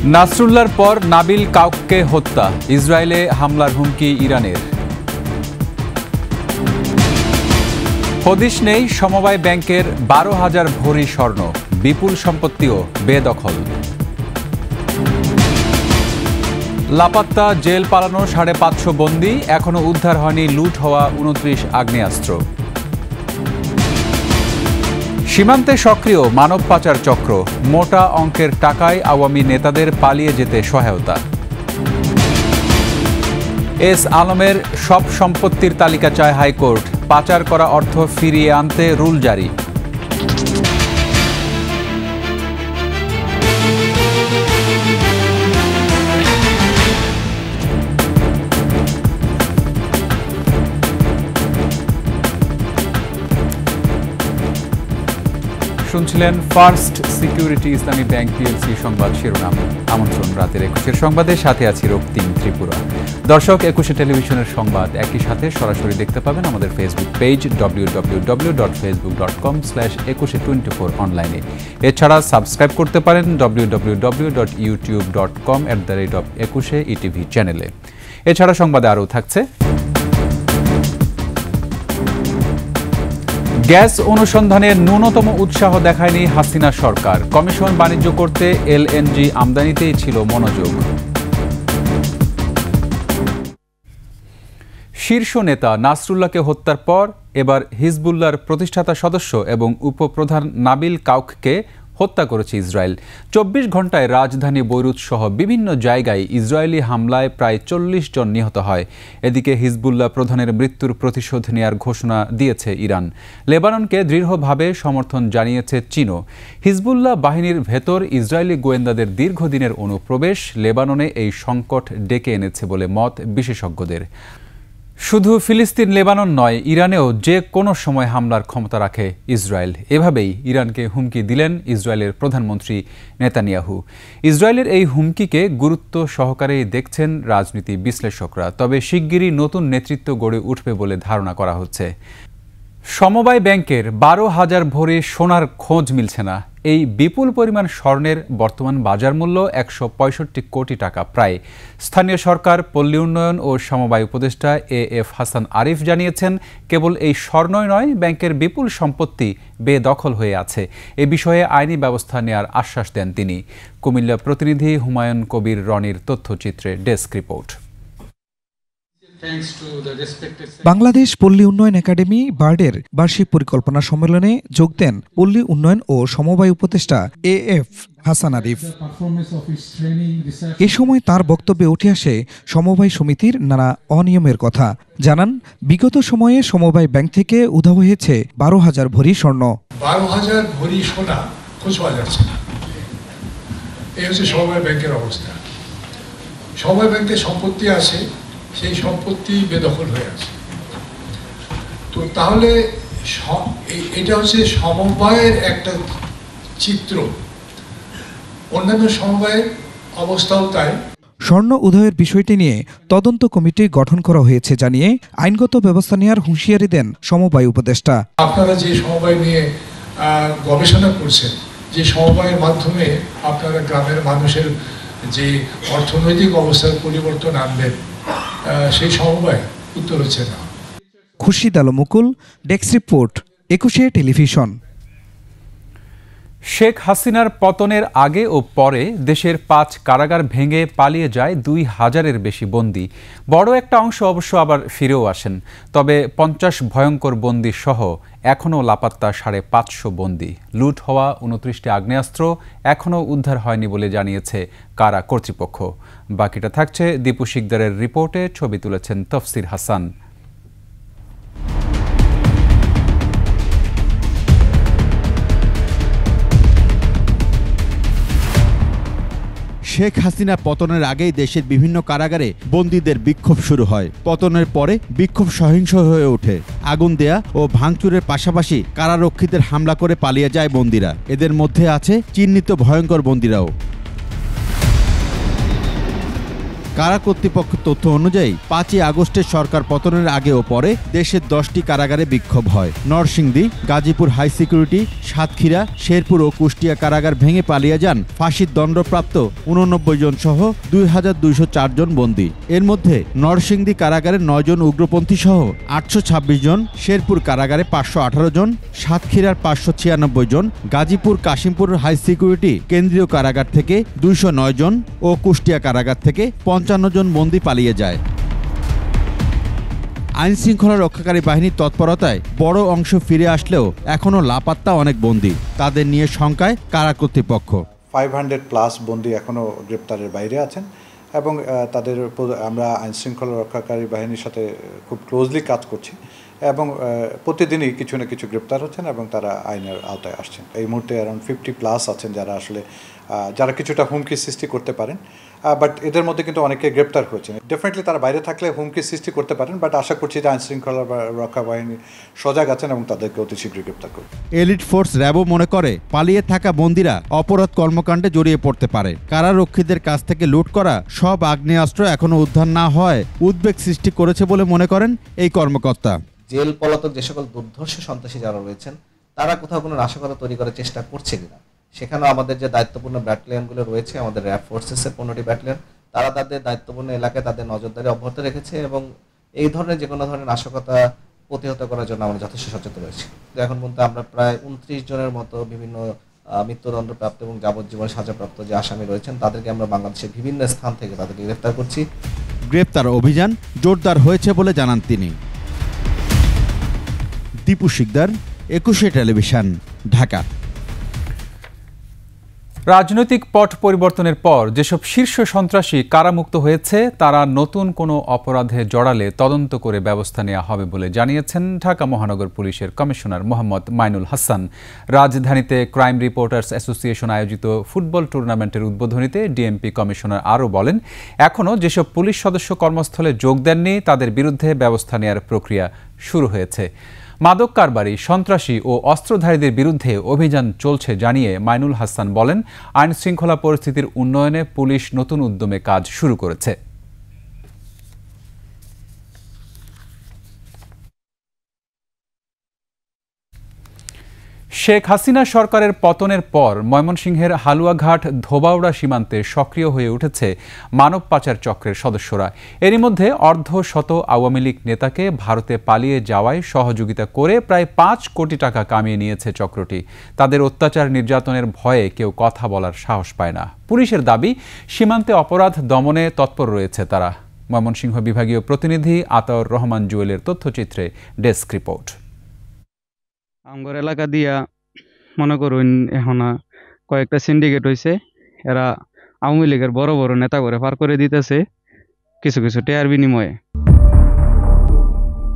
নাসরুল্লাহর পর নাবিল কাউককে হত্যা, ইসরায়েলে হামলার হুমকি ইরানের। হদিশ নেই সমবায় ব্যাংকের 12,000 ভরি স্বর্ণ, বিপুল সম্পত্তিও বেদখল। লাপাত্তা জেল পালানো 550 বন্দী, এখনো উদ্ধার হয়নি লুট হওয়া 29 আগ্নেয়াস্ত্র। সীমান্তে সক্রিয় মানব পাচার চক্র, মোটা অঙ্কের টাকায় আওয়ামী নেতাদের পালিয়ে যেতে সহায়তা। এস আলমের সব সম্পত্তির তালিকা চায় হাইকোর্ট, পাচার করা অর্থ ফিরিয়ে আনতে রুল জারি। শুনছিলেন ফার্স্ট সিকিউরিটি ইসলামী ব্যাংক পিএলসি সংবাদ শিরোনাম। আমন্ত্রণ রাতের 21 সংবাদে, সাথে আছি রক্তিম ত্রিপুরা। দর্শক, 21 টেলিভিশনের সংবাদ একই সাথে সরাসরি দেখতে পাবেন আমাদের ফেসবুক পেজ www.facebook.com/2124 অনলাইনে। এছাড়া সাবস্ক্রাইব করতে পারেন www.youtube.com/21 চ্যানেলে। এছাড়া সংবাদে আরও থাকছে: গ্যাস অনুসন্ধানের ন্যূনতম উৎসাহ দেখায়নি হাসিনা সরকার, কমিশন বাণিজ্য করতে এলএনজি আমদানিতেই ছিল মনোযোগ। শীর্ষ নেতা নাসরুল্লাহকে হত্যার পর এবার হিজবুল্লাহর প্রতিষ্ঠাতা সদস্য এবং উপপ্রধান নাবিল কাউককে হত্যা করেছে ইসরায়েল। 24 ঘণ্টায় রাজধানী বৈরুত সহ বিভিন্ন জায়গায় ইসরায়েলি হামলায় প্রায় 40 জন নিহত হয়। এদিকে হিজবুল্লাহ প্রধানের মৃত্যুর প্রতিশোধ নেয়ার ঘোষণা দিয়েছে ইরান। লেবাননকে দৃঢ়ভাবে সমর্থন জানিয়েছে চীনও। হিজবুল্লাহ বাহিনীর ভেতর ইসরায়েলি গোয়েন্দাদের দীর্ঘদিনের অনুপ্রবেশ লেবাননে এই সংকট ডেকে এনেছে বলে মত বিশেষজ্ঞদের। শুধু ফিলিস্তিন লেবানন নয়, ইরানেও যে কোনো সময় হামলার ক্ষমতা রাখে ইসরায়েল। এভাবেই ইরানকে হুমকি দিলেন ইসরায়েলের প্রধানমন্ত্রী নেতানিয়াহু। ইসরায়েলের এই হুমকিকে গুরুত্ব সহকারেই দেখছেন রাজনীতি বিশ্লেষকরা, তবে শিগগিরই নতুন নেতৃত্ব গড়ে উঠবে বলে ধারণা করা হচ্ছে। সমবায় ব্যাংকের 12,000 ভরি সোনার খোঁজ মিলছে না। এই বিপুল পরিমাণ স্বর্ণের বর্তমান বাজার মূল্য 165 কোটি টাকা প্রায়। স্থানীয় সরকার, পল্লী উন্নয়ন ও সমবায় উপদেষ্টা এএফ হাসান আরিফ জানিয়েছেন, কেবল এই স্বর্ণই নয়, ব্যাংকের বিপুল সম্পত্তি বেদখল হয়ে আছে। এ বিষয়ে আইনি ব্যবস্থা নেয়ার আশ্বাস দেন তিনি। কুমিল্লা প্রতিনিধি হুমায়ুন কবির রনির তথ্যচিত্রে ডেস্ক রিপোর্ট। বাংলাদেশ পল্লী উন্নয়ন একাডেমি বার্ডের বার্ষিক পরিকল্পনা সম্মেলনে যোগ দেন পল্লী উন্নয়ন ও সমবায় উপদেষ্টা এএফ হাসান আরিফ। এ সময় তার বক্তব্যে উঠে আসে সমবায় সমিতির নানা অনিয়মের কথা। জানান, বিগত সময়ে সমবায় ব্যাংক থেকে উধাও হয়েছে 12,000 ভরি স্বর্ণ। 12,000 ভরি সোনা খোঁজ পাওয়া যাচ্ছে না। এই হচ্ছে সমবায় ব্যাংকের অবস্থা। সমবায় ব্যাংকের সম্পত্তি আছে, সেই সম্পত্তি বেদখল হয়ে আছে। তো তাহলে এটা হচ্ছে সমবায়ের একটা চিত্র, অন্যান্য সমবায়ের অবস্থাও তাই। স্বর্ণ উদয়ের বিষয়টি নিয়ে তদন্ত কমিটি গঠন করা হয়েছে জানিয়ে আইনগত ব্যবস্থা নেওয়ার হুঁশিয়ারি দেন সমবায় উপদেষ্টা। আপনারা যে সমবায় নিয়ে গবেষণা করছেন, যে সমবায়ের মাধ্যমে আপনারা গ্রামের মানুষের যে অর্থনৈতিক অবস্থার পরিবর্তন আনবেন, সেই সমবায় উত্তর হচ্ছে না। খুরশিদ আলম মুকুল, ডেস্ক রিপোর্ট, 21 টেলিভিশন। শেখ হাসিনার পতনের আগে ও পরে দেশের 5 কারাগার ভেঙে পালিয়ে যায় 2,000-এর বেশি বন্দী। বড় একটা অংশ অবশ্য আবার ফিরেও আসেন। তবে 50 ভয়ঙ্কর বন্দী সহ এখনও লাপাত্তা 550 বন্দী। লুট হওয়া 29টি আগ্নেয়াস্ত্র এখনও উদ্ধার হয়নি বলে জানিয়েছে কারা কর্তৃপক্ষ। বাকিটা থাকছে দীপু শিকদারের রিপোর্টে, ছবি তুলেছেন তফসির হাসান। শেখ হাসিনা পতনের আগেই দেশের বিভিন্ন কারাগারে বন্দীদের বিক্ষোভ শুরু হয়। পতনের পরে বিক্ষোভ সহিংস হয়ে ওঠে। আগুন দেয়া ও ভাঙচুরের পাশাপাশি কারারক্ষীদের হামলা করে পালিয়ে যায় বন্দীরা। এদের মধ্যে আছে চিহ্নিত ভয়ঙ্কর বন্দীরাও। কারা কর্তৃপক্ষের তথ্য অনুযায়ী 5ই আগস্টের সরকার পতনের আগে ও পরে দেশের 10টি কারাগারে বিক্ষোভ হয়। নরসিংদী, গাজীপুর হাই সিকিউরিটি, সাতক্ষীরা, শেরপুর ও কুষ্টিয়া কারাগার ভেঙে পালিয়ে যান ফাঁসির দণ্ডপ্রাপ্ত 89 জন সহ 2204 জন বন্দী। এর মধ্যে নরসিংদী কারাগারে 9 জন উগ্রপন্থী সহ 826 জন, শেরপুর কারাগারে 518 জন, সাতক্ষীরার 596 জন, গাজীপুর কাশিমপুর হাই সিকিউরিটি কেন্দ্রীয় কারাগার থেকে 209 জন ও কুষ্টিয়া কারাগার থেকে 55 জন বন্দী পালিয়ে যায়। আইন শৃঙ্খলা রক্ষাকারী বাহিনীর তৎপরতায় বড় অংশ ফিরে আসলেও এখনও লাপাত্তা অনেক বন্দী। তাদের নিয়ে শঙ্কায় কারা কর্তৃপক্ষ। 500+ বন্দী এখনও গ্রেপ্তারের বাইরে আছেন এবং তাদের আমরা আইন শৃঙ্খলা রক্ষাকারী বাহিনীর সাথে খুব ক্লোজলি কাজ করছি এবং প্রতিদিনই কিছু না কিছু গ্রেপ্তার হচ্ছেন এবং তারা আইনের আওতায় আসছেন। এই মুহূর্তে অ্যারাউন্ড 50+ আছেন যারা আসলে যারা কিছুটা হুমকি সৃষ্টি করতে পারেন, বাট এদের মধ্যে কিন্তু অনেকে গ্রেপ্তার হয়েছেন। ডেফিনেটলি তারা বাইরে থাকলে হুমকি সৃষ্টি করতে পারেন, বাট আশা করছি যে আইন শৃঙ্খলা রক্ষা বাহিনী সজাগ আছেন এবং তাদেরকে অতি শীঘ্রই গ্রেপ্তার করবে। এলিট ফোর্স র্যাবও মনে করে পালিয়ে থাকা বন্দীরা অপরাধ কর্মকাণ্ডে জড়িয়ে পড়তে পারে। কারারক্ষীদের কাছ থেকে লুট করা সব আগ্নেয়াস্ত্র এখনও উদ্ধার না হয় উদ্বেগ সৃষ্টি করেছে বলে মনে করেন এই কর্মকর্তা। জেল পলাতক যে সকল দুর্ধর্ষ সন্ত্রাসী যারা রয়েছেন তারা কোথাও কোনো নাশকতা তৈরি করার চেষ্টা করছে কিনা, সেখানেও আমাদের যে দায়িত্বপূর্ণ ব্যাটালিয়নগুলো রয়েছে, আমাদের র্যাব ফোর্সেসের 15টি ব্যাটালিয়ন, তারা তাদের দায়িত্বপূর্ণ এলাকায় তাদের নজরদারি অব্যাহত রেখেছে এবং এই ধরনের যে কোনো ধরনের নাশকতা প্রতিহত করার জন্য আমরা যথেষ্ট সচেতন রয়েছি। এখন পর্যন্ত আমরা প্রায় 29 জনের মতো বিভিন্ন মৃত্যুদণ্ডপ্রাপ্ত এবং যাবজ্জীবন সাজাপ্রাপ্ত যে আসামি রয়েছেন তাদেরকে আমরা বাংলাদেশের বিভিন্ন স্থান থেকে তাদেরকে গ্রেফতার করছি। গ্রেপ্তার অভিযান জোরদার হয়েছে বলে জানান তিনি। দীপু শিকদার, 21 টেলিভিশন, ঢাকা। রাজনৈতিক পট পরিবর্তনের পর যেসব শীর্ষ সন্ত্রাসী কারামুক্ত হয়েছে তারা নতুন কোনো অপরাধে জড়ালে তদন্ত করে ব্যবস্থা নেওয়া হবে বলে জানিয়েছেন ঢাকা মহানগর পুলিশের কমিশনার মোহাম্মদ মাইনুল হাসান। রাজধানীতে ক্রাইম রিপোর্টার্স অ্যাসোসিয়েশন আয়োজিত ফুটবল টুর্নামেন্টের উদ্বোধনীতে ডিএমপি কমিশনার আরও বলেন, এখনও যেসব পুলিশ সদস্য কর্মস্থলে যোগ দেননি তাদের বিরুদ্ধে ব্যবস্থা নেওয়ার প্রক্রিয়া শুরু হয়েছে। মাদক কারবারি, সন্ত্রাসী ও অস্ত্রধারীদের বিরুদ্ধে অভিযান চলছে জানিয়ে মাইনুল হাসান বলেন, আইন শৃঙ্খলা পরিস্থিতির উন্নয়নে পুলিশ নতুন উদ্যমে কাজ শুরু করেছে। শেখ হাসিনা সরকারের পতনের পর ময়মনসিংহের হালুয়াঘাট ধোবাউড়া সীমান্তে সক্রিয় হয়ে উঠেছে মানব পাচার চক্রের সদস্যরা। এরই মধ্যে অর্ধশত আওয়ামী লীগ নেতাকে ভারতে পালিয়ে যাওয়ায় সহযোগিতা করে প্রায় 5 কোটি টাকা কামিয়ে নিয়েছে চক্রটি। তাদের অত্যাচার নির্যাতনের ভয়ে কেউ কথা বলার সাহস পায় না। পুলিশের দাবি, সীমান্তে অপরাধ দমনে তৎপর রয়েছে তারা। ময়মনসিংহ বিভাগীয় প্রতিনিধি আতাউর রহমান জুয়েলের তথ্যচিত্রে ডেস্ক রিপোর্ট। আমগর এলাকা দিয়া মনে করুন এখন কয়েকটা সিন্ডিকেট হয়েছে, এরা আওয়ামী লীগের বড় বড় নেতা করে পার করে দিতেছে কিছু কিছু টেয়ার বিনিময়ে।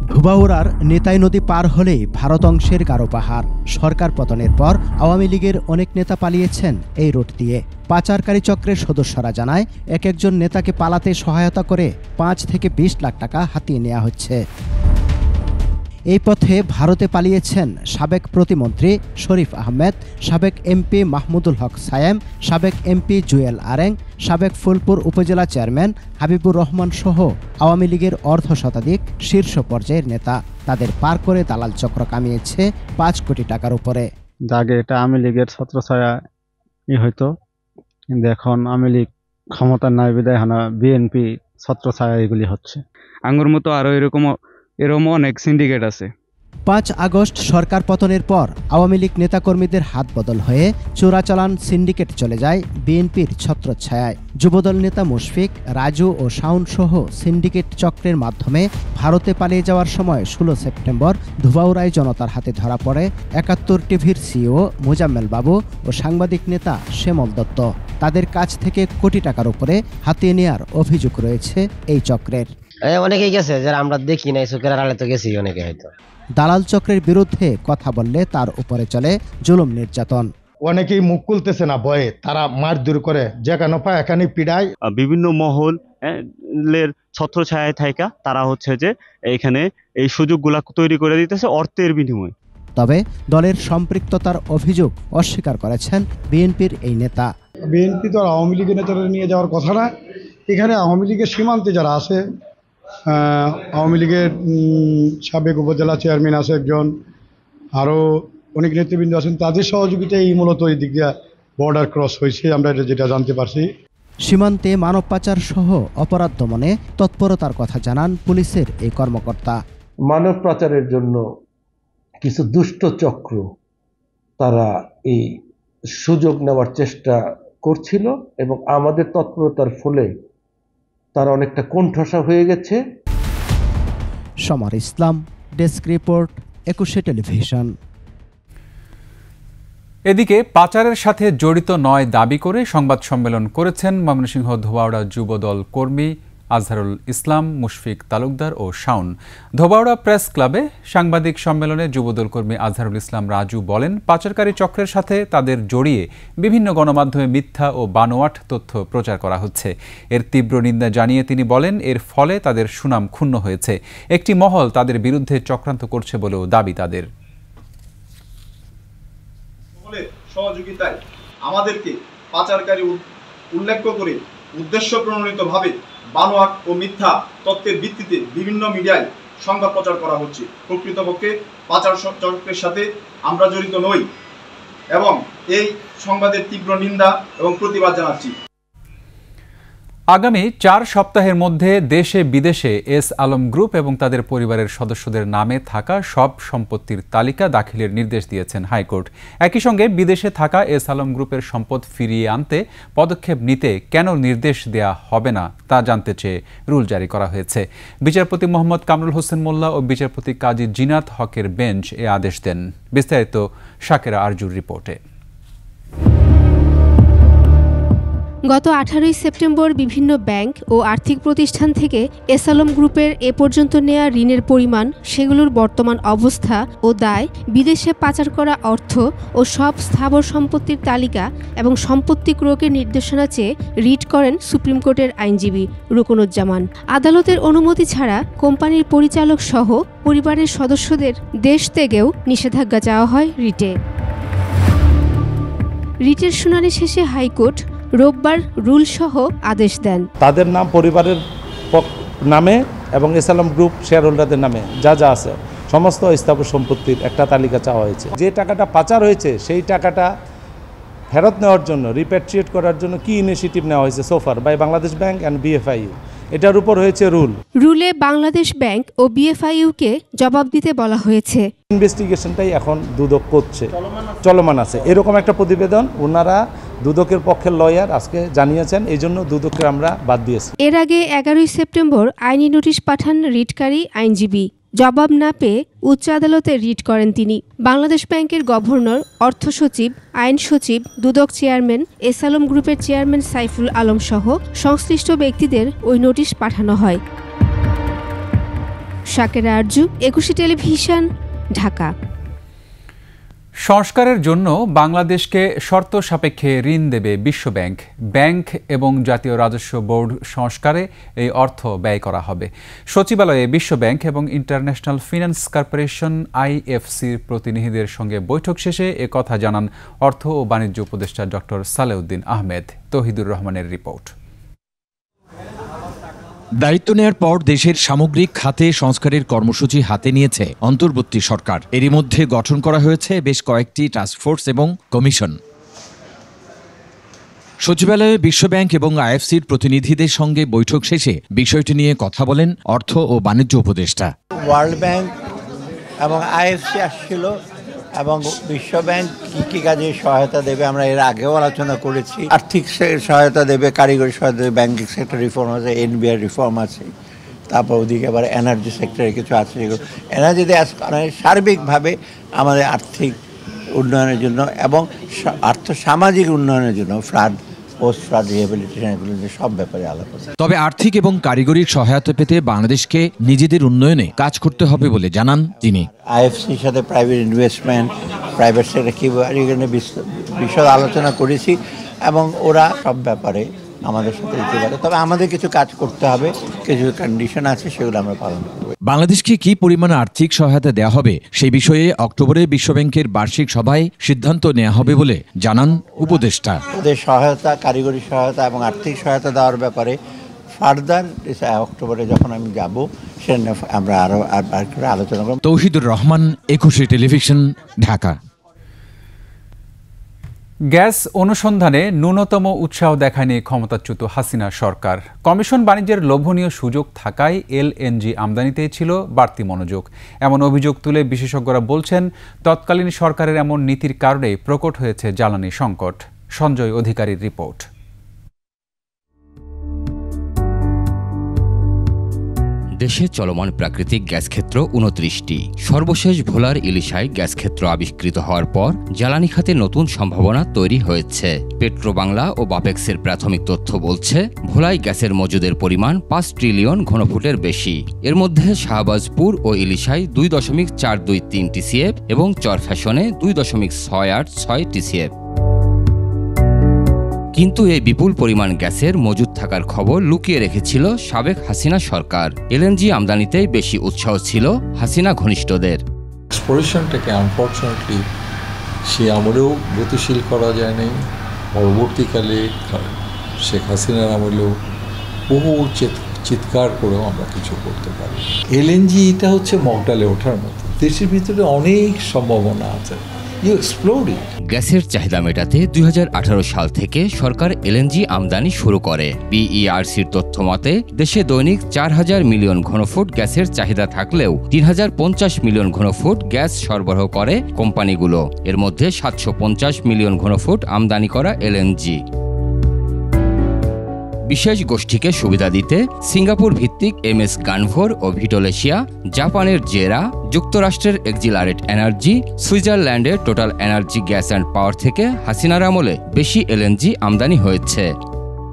ধোবাউড়ার নেতাই নদী পার হলেই ভারত অংশের গারো পাহাড়। সরকার পতনের পর আওয়ামী লীগের অনেক নেতা পালিয়েছেন এই রুট দিয়ে। পাচারকারী চক্রের সদস্যরা জানায়, এক একজন নেতাকে পালাতে সহায়তা করে 5 থেকে 20 লাখ টাকা হাতিয়ে নেওয়া হচ্ছে। এই পথে ভারতে পালিয়েছেন সাবেক প্রতিমন্ত্রী শরীফ আহমেদ, সাবেক এমপি মাহমুদুল হক সায়েম, সাবেক এমপি জুয়েল আরেং, সাবেক ফুলপুর উপজেলা চেয়ারম্যান হাবিবুর রহমান সহ আওয়ামী লীগের অর্ধশতাধিক শীর্ষ পর্যায়ের নেতা। তাদের পার করে দালাল চক্র কামিয়েছে 5 কোটি টাকার উপরে। আগে এটা আওয়ামী লীগের ছত্রছায়া হয়তো, কিন্তু এখন আওয়ামী লীগ ক্ষমতা নাই বিদায় হানা বিএনপি ছত্রছায়া এগুলি হচ্ছে। আঙ্গুর মতো আরো এরকম অনেক সিন্ডিকেট আছে। 5 আগস্ট সরকার পতনের পর আওয়ামী লীগ নেতাকর্মীদের হাত বদল হয়ে চোরাচালান সিন্ডিকেট চলে যায় বিএনপির ছত্রছায়ায়। যুবদল নেতা মুশফিক, রাজু ও শাওন সহ সিন্ডিকেট চক্রের মাধ্যমে ভারতে পালিয়ে যাওয়ার সময় 16 সেপ্টেম্বর ধোবাউড়ায় জনতার হাতে ধরা পড়ে 71 টিভির সিইও মোজাম্মেল বাবু ও সাংবাদিক নেতা শ্যামল দত্ত। তাদের কাছ থেকে কোটি টাকার উপরে হাতিয়ে নেওয়ার অভিযোগ রয়েছে এই চক্রের। অনেকেই গেছে যারা আমরা দেখি নাই, চোখের আড়ালে তো গেছি অনেকে। হয়তো দালাল চক্রের বিরুদ্ধে কথা বললে তার উপরে চলে জুলুম নির্যাতন। অনেকেই মুখ খুলতেছে না ভয়ে, তারা মারধর করে, যেখানে পায় এখানে পিড়ায়। বিভিন্ন মহলের ছত্রছায়ায় থাকা তারা হচ্ছে যে এখানে এই সুযোগগুলা তৈরি করে দিতেছে অর্থের বিনিময়ে। তবে দলের সম্পৃক্ততার অভিযোগ অস্বীকার করেছেন বিএনপির এই নেতা। বিএনপি তো আওয়ামী লীগের নেতারা নিয়ে যাওয়ার কথা না, এখানে আওয়ামী লীগের সীমান্তে যারা আছে, আওয়ামী লীগের সাবেক উপজেলা চেয়ারম্যান আছে একজন, আরও অনেক নেতৃবৃন্দ আছেন, তাদের সহযোগিতায় মূলত এই দিক দিয়ে বর্ডার ক্রস হয়েছে, আমরা যেটা জানতে পারছি। সীমান্তে মানব পাচার সহ অপরাধ দমনে তৎপরতার কথা জানান পুলিশের এই কর্মকর্তা। মানব পাচারের জন্য কিছু দুষ্ট চক্র তারা এই সুযোগ নেওয়ার চেষ্টা করছিল এবং আমাদের তৎপরতার ফলে তারা অনেকটা কোণঠাসা হয়ে গেছে। সমর ইসলাম, ডেস্ক রিপোর্ট, 21 টেলিভিশন। এদিকে পাচারের সাথে জড়িত নয় দাবি করে সংবাদ সম্মেলন করেছেন ময়মনসিংহ ধোবাউড়া যুবদল কর্মী আজহারুল ইসলাম, মুশফিক তালুকদার ও শাওন। ধোবাউড়া প্রেস ক্লাবে সাংবাদিক সম্মেলনে যুবদল কর্মী আজহারুল ইসলাম রাজু বলেন, পাচারকারী চক্রের সাথে তাদের জড়িয়ে বিভিন্ন গণমাধ্যমে মিথ্যা ও বানোয়াট তথ্য প্রচার করা হচ্ছে। এর তীব্র নিন্দা জানিয়ে তিনি বলেন, এর ফলে তাদের সুনাম ক্ষুণ্ণ হয়েছে। একটি মহল তাদের বিরুদ্ধে চক্রান্ত করছে বলেও দাবি তাদের। সহযোগিতায় আমাদেরকে পাচারকারী উল্লেখ করে উদ্দেশ্য প্রণোদিতভাবে বানোয়াট ও মিথ্যা তথ্যের ভিত্তিতে বিভিন্ন মিডিয়ায় সংবাদ প্রচার করা হচ্ছে। প্রকৃতপক্ষে পাচার চক্রের সাথে আমরা জড়িত নই এবং এই সংবাদের তীব্র নিন্দা এবং প্রতিবাদ জানাচ্ছি। আগামী 4 সপ্তাহের মধ্যে দেশে বিদেশে এস আলম গ্রুপ এবং তাদের পরিবারের সদস্যদের নামে থাকা সব সম্পত্তির তালিকা দাখিলের নির্দেশ দিয়েছেন হাইকোর্ট। একই সঙ্গে বিদেশে থাকা এস আলম গ্রুপের সম্পদ ফিরিয়ে আনতে পদক্ষেপ নিতে কেন নির্দেশ দেয়া হবে না তা জানতে চেয়ে রুল জারি করা হয়েছে। বিচারপতি মোহাম্মদ কামরুল হোসেন মোল্লা ও বিচারপতি কাজী জিনাত হকের বেঞ্চ এ আদেশ দেন। বিস্তারিত শাকেরা আরজুর রিপোর্টে। গত 18 সেপ্টেম্বর বিভিন্ন ব্যাংক ও আর্থিক প্রতিষ্ঠান থেকে এস আলম গ্রুপের এ পর্যন্ত নেয়া ঋণের পরিমাণ, সেগুলোর বর্তমান অবস্থা ও দায়, বিদেশে পাচার করা অর্থ ও সব স্থাবর সম্পত্তির তালিকা এবং সম্পত্তি ক্রয়ের নির্দেশনা চেয়ে রিট করেন সুপ্রিম কোর্টের আইনজীবী রুকনুজ্জামান। আদালতের অনুমতি ছাড়া কোম্পানির পরিচালক সহ পরিবারের সদস্যদের দেশ ত্যাগেও নিষেধাজ্ঞা চাওয়া হয় রিটে। রিটের শুনানি শেষে হাইকোর্ট রোববার রুলসহ আদেশ দেন। তাদের নাম, পরিবারের নামে এবং এস আলম গ্রুপ শেয়ার হোল্ডারদের নামে যা যা আছে সমস্ত স্থাবর সম্পত্তির একটা তালিকা চাওয়া হয়েছে। যে টাকাটা পাচার হয়েছে সেই টাকাটা ফেরত নেওয়ার জন্য, রিপ্যাট্রিয়েট করার জন্য কি ইনিশিয়েটিভ নেওয়া হয়েছে so far by Bangladesh bank and BFIU, এটার উপর হয়েছে রুলে বাংলাদেশ ব্যাংক ও বিএফআইইউকে জবাব দিতে বলা হয়েছে। ইনভেস্টিগেশনটাই এখন দুদক করছে, চলমান আছে। এরকম একটা প্রতিবেদন ওনারা দুদকের পক্ষের লয়ার আজকে জানিয়েছেন, এই জন্য দুদককে আমরা বাদ দিয়েছি। এর আগে 11 সেপ্টেম্বর আইনি নোটিশ পাঠান রিটকারী আইনজীবী। জবাব না পেয়ে উচ্চ আদালতে রিট করেন তিনি। বাংলাদেশ ব্যাংকের গভর্নর, অর্থ সচিব, আইন সচিব, দুদক চেয়ারম্যান, এস আলম গ্রুপের চেয়ারম্যান সাইফুল আলম সহ সংশ্লিষ্ট ব্যক্তিদের ওই নোটিশ পাঠানো হয়। শাকেরা আরজু, 21 টেলিভিশন, ঢাকা। সংস্কারের জন্য বাংলাদেশকে শর্ত সাপেক্ষে ঋণ দেবে বিশ্বব্যাংক। ব্যাংক এবং জাতীয় রাজস্ব বোর্ড সংস্কারে এই অর্থ ব্যয় করা হবে। সচিবালয়ে বিশ্বব্যাংক এবং ইন্টারন্যাশনাল ফিন্যান্স কর্পোরেশন আইএফসির প্রতিনিধিদের সঙ্গে বৈঠক শেষে একথা জানান অর্থ ও বাণিজ্য উপদেষ্টা ডক্টর সালেউদ্দিন আহমেদ। তৌহিদুর রহমানের রিপোর্ট। দায়িত্ব নেয়ার পর দেশের সামগ্রিক খাতে সংস্কারের কর্মসূচি হাতে নিয়েছে অন্তর্বর্তী সরকার। এরই মধ্যে গঠন করা হয়েছে বেশ কয়েকটি টাস্কফোর্স এবং কমিশন। সচিবালয়ে বিশ্বব্যাংক এবং আইএফসির প্রতিনিধিদের সঙ্গে বৈঠক শেষে বিষয়টি নিয়ে কথা বলেন অর্থ ও বাণিজ্য উপদেষ্টা। ওয়ার্ল্ড ব্যাংক এবং আইএফসি আসছিল এবং বিশ্বব্যাংক কী কাজে সহায়তা দেবে আমরা এর আগেও আলোচনা করেছি। আর্থিক সহায়তা দেবে, কারিগরি সহায়তা দেবে, ব্যাংকিং সেক্টর রিফর্ম আছে, এনবিআর রিফর্ম আছে, তারপর ওদিকে আবার এনার্জি সেক্টরে কিছু আছে। এনার্জিতে সার্বিকভাবে আমাদের আর্থিক উন্নয়নের জন্য এবং সামাজিক উন্নয়নের জন্য ফ্লাড, পোস্ট ফ্লাড রিহ্যাবিলিটেশন, এগুলো সব ব্যাপারে আলাপ আছে। তবে আর্থিক এবং কারিগরি সহায়তা পেতে বাংলাদেশকে নিজেদের উন্নয়নে কাজ করতে হবে বলে জানান তিনি। আইএফসির সাথে প্রাইভেট ইনভেস্টমেন্ট, প্রাইভেট সেক্টর কীভাবে এখানে বিশদ আলোচনা করেছি এবং ওরা সব ব্যাপারে আমাদের সাথে দিতে পারে। তবে আমাদের কিছু কাজ করতে হবে, কিছু কন্ডিশন আছে, সেগুলো আমরা পালন করব। বাংলাদেশকে কি পরিমাণে আর্থিক সহায়তা দেওয়া হবে সেই বিষয়ে অক্টোবরে বিশ্বব্যাংকের বার্ষিক সভায় সিদ্ধান্ত নেওয়া হবে বলে জানান উপদেষ্টা। ওদের সহায়তা, কারিগরি সহায়তা এবং আর্থিক সহায়তা দেওয়ার ব্যাপারে ফার্দার অক্টোবরে যখন আমি যাব সেটা আমরা আরও আলোচনা করব। তৌহিদুর রহমান, একুশে টেলিভিশন, ঢাকা। গ্যাস অনুসন্ধানে ন্যূনতম উৎসাহ দেখায়নি ক্ষমতাচ্যুত হাসিনা সরকার। কমিশন বাণিজ্যের লোভনীয় সুযোগ থাকায় এলএনজি আমদানিতেই ছিল বাড়তি মনোযোগ। এমন অভিযোগ তুলে বিশেষজ্ঞরা বলছেন, তৎকালীন সরকারের এমন নীতির কারণেই প্রকট হয়েছে জ্বালানি সংকট। সঞ্জয় অধিকারীর রিপোর্ট। দেশে চলমান প্রাকৃতিক গ্যাস ক্ষেত্র ২৯টি। সর্বশেষ ভোলার ইলিশায় গ্যাস ক্ষেত্র আবিষ্কৃত হওয়ার পর জ্বালানি খাতে নতুন সম্ভাবনা তৈরি হয়েছে। পেট্রোবাংলা ও বাপেক্সের প্রাথমিক তথ্য বলছে, ভোলায় গ্যাসের মজুদের পরিমাণ ৫ ট্রিলিয়ন ঘনফুটের বেশি। এর মধ্যে শাহবাজপুর ও ইলিশায় ২.৪২৩ টিসিএফ এবং চরফ্যাশনে ২.৬৮৬ টিসিএফ। কিন্তু এই বিপুল পরিমাণ গ্যাসের মজুদ থাকার খবর লুকিয়ে রেখেছিল সাবেক হাসিনা সরকার। এলএনজি আমদানিতেই বেশি উৎসাহ ছিল হাসিনা ঘনিষ্ঠদের। এক্সপ্লোরেশনটাকে আনফর্চুনেটলি সে আমলেও গতিশীল করা যায়নি। পরবর্তীকালে শেখ হাসিনার আমলেও বহু চিৎকার করেও আমরা কিছু করতে পারি। এলএনজি এটা হচ্ছে মগডালে ওঠার মতো, দেশের ভিতরে অনেক সম্ভাবনা আছে। গ্যাসের চাহিদা মেটাতে ২০১৮ সাল থেকে সরকার এলএনজি আমদানি শুরু করে। বিইআরসির তথ্য মতে দেশে দৈনিক ৪,০০০ মিলিয়ন ঘনফুট গ্যাসের চাহিদা থাকলেও ৩,০৫০ মিলিয়ন ঘনফুট গ্যাস সরবরাহ করে কোম্পানিগুলো। এর মধ্যে ৭৫০ মিলিয়ন ঘনফুট আমদানি করা এলএনজি। বিশেষ গোষ্ঠীকে সুবিধা দিতে সিঙ্গাপুর ভিত্তিক এমএস গানভোর ও ভিটোলেশিয়া, জাপানের জেরা, যুক্তরাষ্ট্রের এক্সিলারেট এনার্জি, সুইজারল্যান্ডের total energy gas and power থেকে হাসিনার আমলে বেশি এলএনজি আমদানি হয়েছে।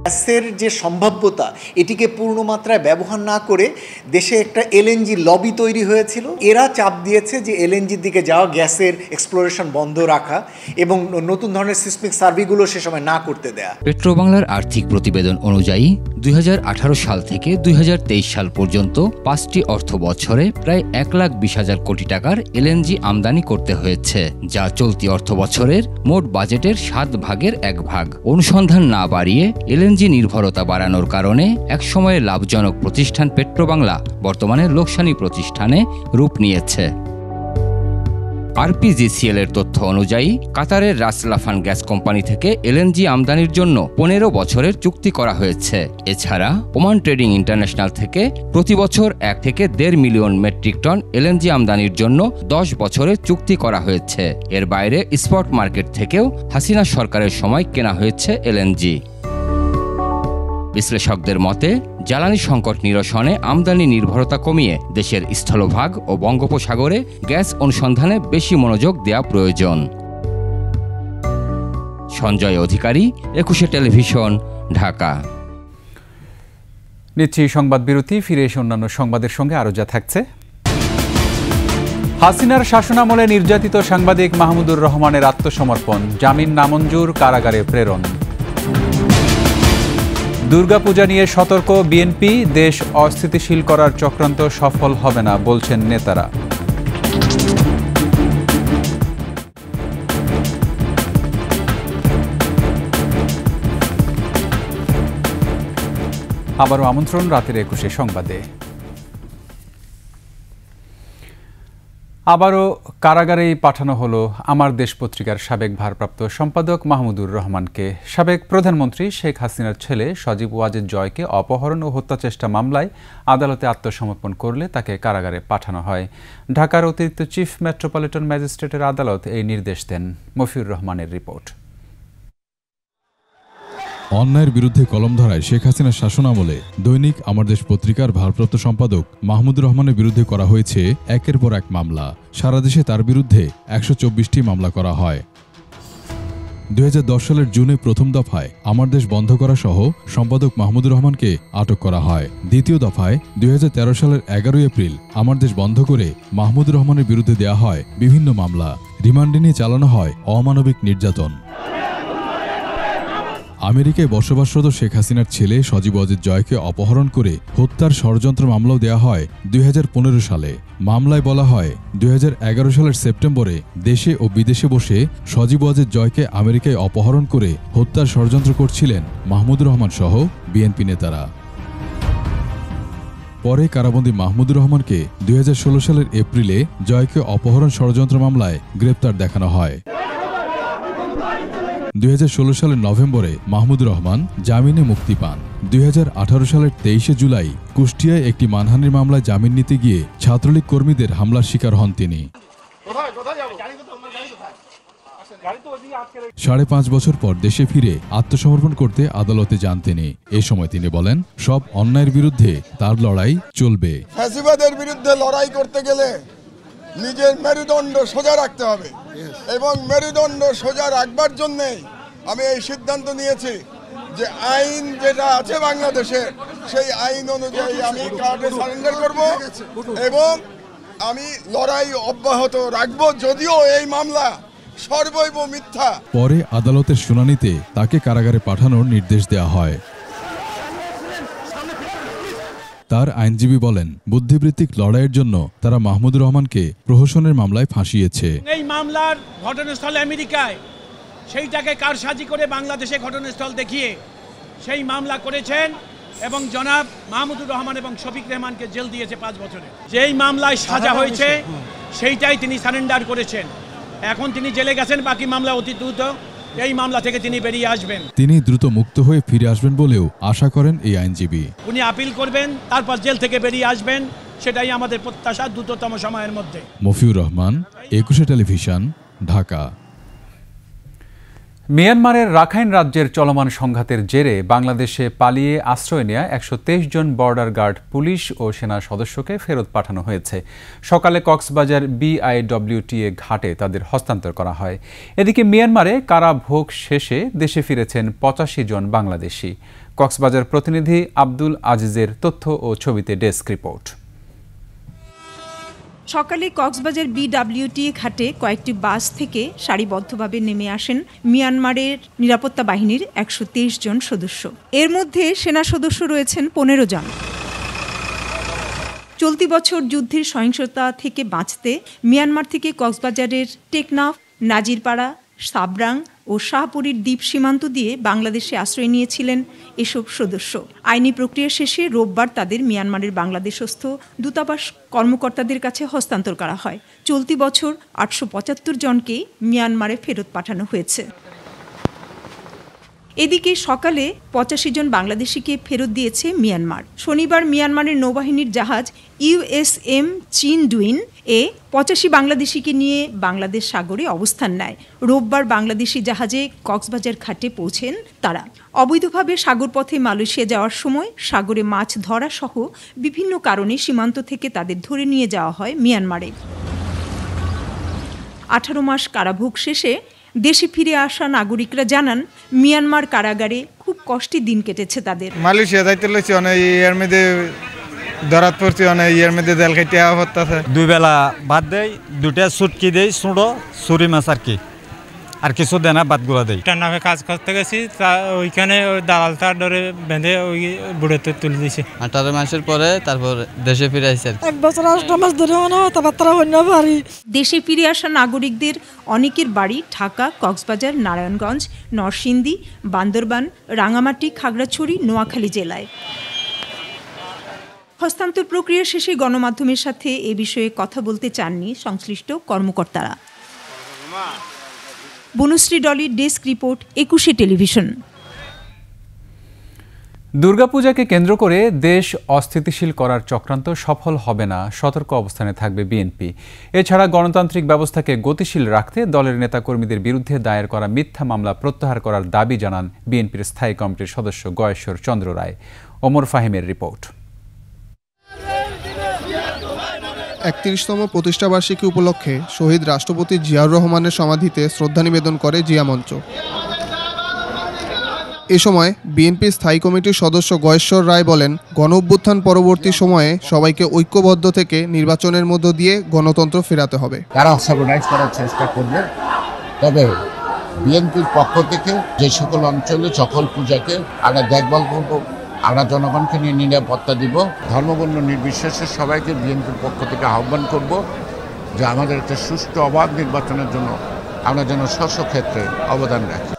গ্যাসের যে সম্ভাব্যতা, এটিকে পূর্ণ মাত্রায় ব্যবহার না করে দেশে একটা এলএনজি লবি তৈরি হয়েছিল। এরা চাপ দিয়েছে যে এলএনজির দিকে যাওয়া, গ্যাসের এক্সপ্লোরেশন বন্ধ রাখা এবং নতুন ধরনের সিসমিক সার্ভেগুলো সে সময় না করতে দেয়া। পেট্রোবাংলার আর্থিক প্রতিবেদন অনুযায়ী ২০১৮ সাল থেকে ২০২৩ সাল পর্যন্ত ৫টি অর্থ বছরে প্রায় ১,২০,০০০ কোটি টাকার এলএনজি আমদানি করতে হয়েছে, যা চলতি অর্থ বছরের মোট বাজেটের ৭ ভাগের ১ ভাগ। অনুসন্ধান না বাড়িয়ে এলএনজি নির্ভরতা বাড়ানোর কারণে একসময়ে লাভজনক প্রতিষ্ঠান পেট্রোবাংলা বর্তমানে লোকসানি প্রতিষ্ঠানে রূপ নিয়েছে। আরপিজিসিএল এর তথ্য অনুযায়ী কাতারের রাস লাফান গ্যাস কোম্পানি থেকে এলএনজি আমদানির জন্য ১৫ বছরের চুক্তি করা হয়েছে। এছাড়া ওমান ট্রেডিং ইন্টারন্যাশনাল থেকে প্রতি বছর ১ থেকে ১.৫ মিলিয়ন মেট্রিক টন এলএনজি আমদানির জন্য ১০ বছরের চুক্তি করা হয়েছে। এর বাইরে স্পট মার্কেট থেকেও হাসিনা সরকারের সময় কেনা হয়েছে এলএনজি। বিশ্লেষকদের মতে জ্বালানি সংকট নিরসনে আমদানি নির্ভরতা কমিয়ে দেশের স্থলভাগ ও বঙ্গোপসাগরে গ্যাস অনুসন্ধানে বেশি মনোযোগ দেওয়া প্রয়োজন। সঞ্জয় অধিকারী, একুশে টেলিভিশন, ঢাকা। নিচ্ছি সংবাদ বিরতি, ফিরে এসে অন্যান্য সংবাদের সঙ্গে আরও যা থাকছে। হাসিনার শাসনামলে নির্যাতিত সাংবাদিক মাহমুদুর রহমানের আত্মসমর্পণ, জামিন নামঞ্জুর, কারাগারে প্রেরণ। দুর্গাপূজা নিয়ে সতর্ক বিএনপি, দেশ অস্থিতিশীল করার চক্রান্ত সফল হবে না বলছেন নেতারা। আবারও আমন্ত্রণ রাতের ২১ সংবাদে। আবারও কারাগারেই পাঠানো হলো আমার দেশ পত্রিকার সাবেক ভারপ্রাপ্ত সম্পাদক মাহমুদুর রহমানকে। সাবেক প্রধানমন্ত্রী শেখ হাসিনার ছেলে সজীব ওয়াজেদ জয়কে অপহরণ ও হত্যাচেষ্টা মামলায় আদালতে আত্মসমর্পণ করলে তাকে কারাগারে পাঠানো হয়। ঢাকার অতিরিক্ত চিফ মেট্রোপলিটন ম্যাজিস্ট্রেটের আদালত এই নির্দেশ দেন। মফিউর রহমানের রিপোর্ট। অন্যায়ের বিরুদ্ধে কলম ধরায় শেখ হাসিনার শাসনামলে দৈনিক আমার দেশ পত্রিকার ভারপ্রাপ্ত সম্পাদক মাহমুদুর রহমানের বিরুদ্ধে করা হয়েছে একের পর এক মামলা। সারা দেশে তার বিরুদ্ধে ১২৪টি মামলা করা হয়। ২০১০ সালের জুনে প্রথম দফায় আমার দেশ বন্ধ করা সহ সম্পাদক মাহমুদুর রহমানকে আটক করা হয়। দ্বিতীয় দফায় ২০১৩ সালের ১১ এপ্রিল আমার দেশ বন্ধ করে মাহমুদুর রহমানের বিরুদ্ধে দেয়া হয় বিভিন্ন মামলা। রিমান্ডে নিয়ে চালানো হয় অমানবিক নির্যাতন। আমেরিকায় বসবাসরত শেখ হাসিনার ছেলে সজীব ওয়াজেদ জয়কে অপহরণ করে হত্যার ষড়যন্ত্র মামলাও দেয়া হয় ২০১৫ সালে। মামলায় বলা হয় ২০১১ সালের সেপ্টেম্বরে দেশে ও বিদেশে বসে সজীব ওয়াজেদ জয়কে আমেরিকায় অপহরণ করে হত্যার ষড়যন্ত্র করছিলেন মাহমুদুর রহমান সহ বিএনপি নেতারা। পরে কারাবন্দী মাহমুদুর রহমানকে 2016 সালের এপ্রিলে জয়কে অপহরণ ষড়যন্ত্র মামলায় গ্রেপ্তার দেখানো হয়। 2016 সালের নভেম্বরে মাহমুদুর রহমান জামিনে মুক্তি পান। 2018 সালের 23 জুলাই কুষ্টিয়ায় একটি মানহানির মামলায় জামিন নিতে গিয়ে ছাত্রলীগ কর্মীদের হামলার শিকার হন তিনি। 5.5 বছর পর দেশে ফিরে আত্মসমর্পণ করতে আদালতে যান তিনি। এ সময় তিনি বলেন, সব অন্যায়ের বিরুদ্ধে তার লড়াই চলবে। ফ্যাসিবাদের বিরুদ্ধে লড়াই করতে গেলে নিজের মেরুদণ্ড সোজা রাখতে হবে এবং মেরুদণ্ড সোজা রাখবার জন্যেই আমি এই সিদ্ধান্ত নিয়েছি যে আইন যেটা আছে বাংলাদেশে সেই আইন অনুযায়ী আমি কার্ডে সারেন্ডার করব এবং আমি লড়াই অব্যাহত রাখব, যদিও এই মামলা সর্বৈব মিথ্যা। পরে আদালতের শুনানিতে তাকে কারাগারে পাঠানোর নির্দেশ দেওয়া হয়। তার আইনজীবী বলেন, বুদ্ধিবৃত্তিক লড়াইয়ের জন্য তারা মাহমুদুর রহমানকে প্রহসনের মামলায় ফাঁসিয়েছে। এই মামলার ঘটনাস্থল আমেরিকায়, সেইটাকে কারসাজি করে বাংলাদেশে ঘটনাস্থল দেখিয়ে সেই মামলা করেছেন এবং জনাব মাহমুদুর রহমান এবং শফিক রেহমানকে জেল দিয়েছে 5 বছরে। যেই মামলায় সাজা হয়েছে সেইটাই তিনি সারেন্ডার করেছেন। এখন তিনি জেলে গেছেন, বাকি মামলা অতি দ্রুত এই মামলা থেকে তিনি বেরিয়ে আসবেন। তিনি দ্রুত মুক্ত হয়ে ফিরে আসবেন বলেও আশা করেন এই আইনজীবী। উনি আপিল করবেন, তারপর জেল থেকে বেরিয়ে আসবেন, সেটাই আমাদের প্রত্যাশা দ্রুততম সময়ের মধ্যে। মফিউর রহমান, 21 টেলিভিশন, ঢাকা। মিয়ানমারের রাখাইন রাজ্যের চলমান সংঘাতের জেরে বাংলাদেশে পালিয়ে আশ্রয় নেয়া 123 জন বর্ডার গার্ড, পুলিশ ও সেনা সদস্যকে ফেরত পাঠানো হয়েছে। সকালে কক্সবাজার BIWTA ঘাটে তাদের হস্তান্তর করা হয়। এদিকে মিয়ানমারে কারাভোগ শেষে দেশে ফিরেছেন 85 জন বাংলাদেশি। কক্সবাজার প্রতিনিধি আব্দুল আজিজের তথ্য ও ছবিতে ডেস্ক রিপোর্ট। সকালে কক্সবাজার BIWTA ঘাটে কয়েকটি বাস থেকে সারিবদ্ধভাবে নেমে আসেন মিয়ানমারের নিরাপত্তা বাহিনীর 123 জন সদস্য। এর মধ্যে সেনা সদস্য রয়েছেন 15 জন। চলতি বছর যুদ্ধের সহিংসতা থেকে বাঁচতে মিয়ানমার থেকে কক্সবাজারের টেকনাফ, নাজিরপাড়া, সাবরাং ও শাহপুরীর দ্বীপ সীমান্ত দিয়ে বাংলাদেশে আশ্রয় নিয়েছিলেন এসব সদস্য। আইনি প্রক্রিয়া শেষে রোববার তাদের মিয়ানমারের বাংলাদেশস্থ দূতাবাস কর্মকর্তাদের কাছে হস্তান্তর করা হয়। চলতি বছর 875 জনকে মিয়ানমারে ফেরত পাঠানো হয়েছে। এদিকে সকালে 85 জন বাংলাদেশিকে ফেরত দিয়েছে মিয়ানমার। শনিবার মিয়ানমারের নৌবাহিনীর জাহাজ USM চিনডুইন 85 বাংলাদেশিকে নিয়ে বাংলাদেশ সাগরে অবস্থান নেয়। রোববার বাংলাদেশি জাহাজে কক্সবাজার ঘাটে পৌঁছেন তারা। অবৈধভাবে সাগরপথে মালয়েশিয়া যাওয়ার সময় সাগরে মাছ ধরা সহ বিভিন্ন কারণে সীমান্ত থেকে তাদের ধরে নিয়ে যাওয়া হয় মিয়ানমারে। 18 মাস কারাভোগ শেষে দেশে ফিরে আসা নাগরিকরা জানান, মিয়ানমার কারাগারে খুব কষ্টে দিন কেটেছে তাদের। মালয়েশিয়া যাইতে লইছি অনেক এর মধ্যে ধরাত পড়ছি, অনেক এর মধ্যে দেল খাইতে হচ্ছে। 2 বেলা ভাত দেয়, 2টা সুটকি দেয়, সুড়ো সুরি মাছ আর কিছু দেয় না, ভাতগুলো দেয়। নামে কাজ করতে গেছি, ওইখানে দালাল তার ডরে বেঁধে ওই বুড়েতে তুলে দিয়েছে। 18 মাসের পরে তারপর দেশে ফিরে আসছে। 1 বছর 8 মাস ধরে দেশে ফিরে আসা নাগরিকদের অনেকের বাড়ি ঢাকা, কক্সবাজার, নারায়ণগঞ্জ, নরসিংদী, বান্দরবান, রাঙামাটি, খাগড়াছড়ি, নোয়াখালী জেলায়। হস্তান্তর প্রক্রিয়া শেষে গণমাধ্যমের সাথে এ বিষয়ে কথা বলতে চাননি সংশ্লিষ্ট কর্মকর্তারা। বনুশ্রী ডলির ডেস্ক রিপোর্ট, 21 টেলিভিশন। দুর্গাপূজাকে কেন্দ্র করে দেশ অস্থিতিশীল করার চক্রান্ত সফল হবে না, সতর্ক অবস্থানে থাকবে বিএনপি। এছাড়া গণতান্ত্রিক ব্যবস্থাকে গতিশীল রাখতে দলের নেতাকর্মীদের বিরুদ্ধে দায়ের করা মিথ্যা মামলা প্রত্যাহার করার দাবি জানান বিএনপির স্থায়ী কমিটির সদস্য গয়েশ্বর চন্দ্র রায়। ওমর ফাহিমের রিপোর্ট। 31তম প্রতিষ্ঠাবার্ষিকী উপলক্ষে শহীদ রাষ্ট্রপতি জিয়াউর রহমানের সমাধিতে শ্রদ্ধা নিবেদন করে জিয়া মঞ্চ। এ সময় বিএনপির স্থায়ী কমিটির সদস্য গয়েশ্বর রায় বলেন, গণঅভ্যুত্থান পরবর্তী সময়ে সবাইকে ঐক্যবদ্ধ থেকে নির্বাচনের মধ্য দিয়ে গণতন্ত্র ফেরাতে হবে। তারা অর্গানাইজ করার চেষ্টা করবে, তবে বিএনপির পক্ষ থেকে যে সকল অঞ্চলে সকল পূজাকে আমরা দেখভাল করব, আমরা জনগণকে নিয়ে নিরাপত্তা দিব, ধর্মবর্ণ নির্বিশেষে সবাইকে বিএনপির পক্ষ থেকে আহ্বান করব যে আমাদের একটা সুষ্ঠু অবাধ নির্বাচনের জন্য আমরা যেন স্ব ক্ষেত্রে অবদান রাখি।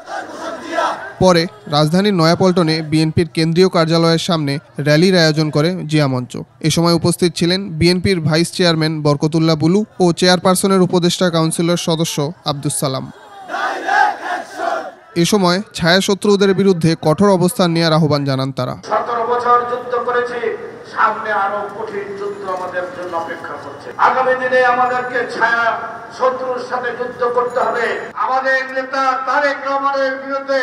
পরে রাজধানীর নয়াপল্টনে বিএনপির কেন্দ্রীয় কার্যালয়ের সামনে র্যালির আয়োজন করে জিয়া মঞ্চ। এ সময় উপস্থিত ছিলেন বিএনপির ভাইস চেয়ারম্যান বরকতুল্লাহ বুলু ও চেয়ারপারসনের উপদেষ্টা কাউন্সিলর সদস্য আব্দুস সালাম। এ সময় ছায়াশত্রুদের বিরুদ্ধে কঠোর অবস্থান নেওয়ার আহ্বান জানান তারা। 17 বছর যুদ্ধ করেছি, সামনে আরো কঠিন যুদ্ধ আমাদের জন্য অপেক্ষা করছে। আগামী দিনে আমাদেরকে ছায়া শত্রুর সাথে যুদ্ধ করতে হবে। আমাদের নেতা তারেক রহমানের বিরুদ্ধে